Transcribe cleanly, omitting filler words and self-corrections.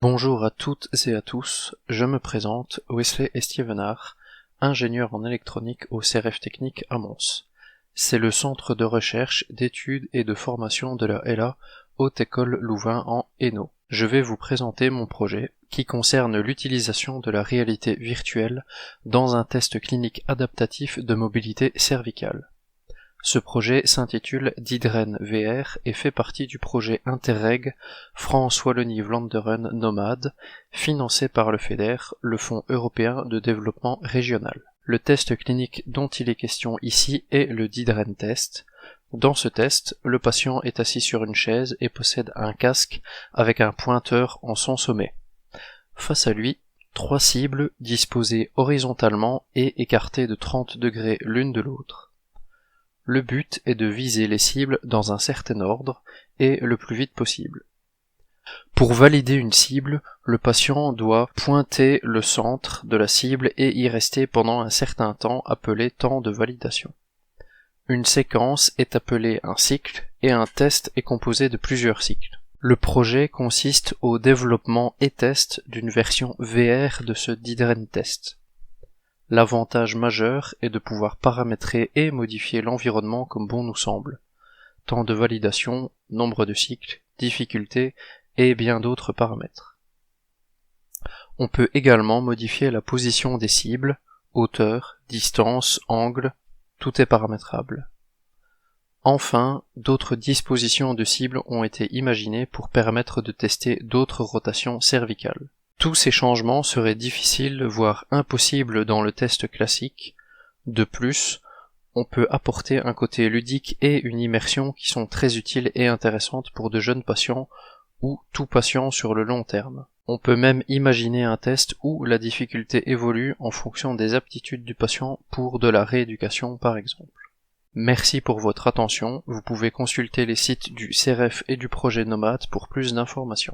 Bonjour à toutes et à tous, je me présente, Wesley Estiévenard, ingénieur en électronique au CRF Technique à Mons. C'est le centre de recherche, d'études et de formation de la LA Haute École Louvain en Hainaut. Je vais vous présenter mon projet qui concerne l'utilisation de la réalité virtuelle dans un test clinique adaptatif de mobilité cervicale. Ce projet s'intitule Didren VR et fait partie du projet Interreg France-Wallonie-Vlaanderen Nomade, financé par le FEDER, le Fonds européen de développement régional. Le test clinique dont il est question ici est le Didren test. Dans ce test, le patient est assis sur une chaise et possède un casque avec un pointeur en son sommet. Face à lui, 3 cibles disposées horizontalement et écartées de 30 degrés l'une de l'autre. Le but est de viser les cibles dans un certain ordre et le plus vite possible. Pour valider une cible, le patient doit pointer le centre de la cible et y rester pendant un certain temps appelé temps de validation. Une séquence est appelée un cycle et un test est composé de plusieurs cycles. Le projet consiste au développement et test d'une version VR de ce Didren test. L'avantage majeur est de pouvoir paramétrer et modifier l'environnement comme bon nous semble. Temps de validation, nombre de cycles, difficulté et bien d'autres paramètres. On peut également modifier la position des cibles, hauteur, distance, angle, tout est paramétrable. Enfin, d'autres dispositions de cibles ont été imaginées pour permettre de tester d'autres rotations cervicales. Tous ces changements seraient difficiles, voire impossibles dans le test classique. De plus, on peut apporter un côté ludique et une immersion qui sont très utiles et intéressantes pour de jeunes patients ou tout patient sur le long terme. On peut même imaginer un test où la difficulté évolue en fonction des aptitudes du patient pour de la rééducation par exemple. Merci pour votre attention, vous pouvez consulter les sites du CRF et du projet Nomade pour plus d'informations.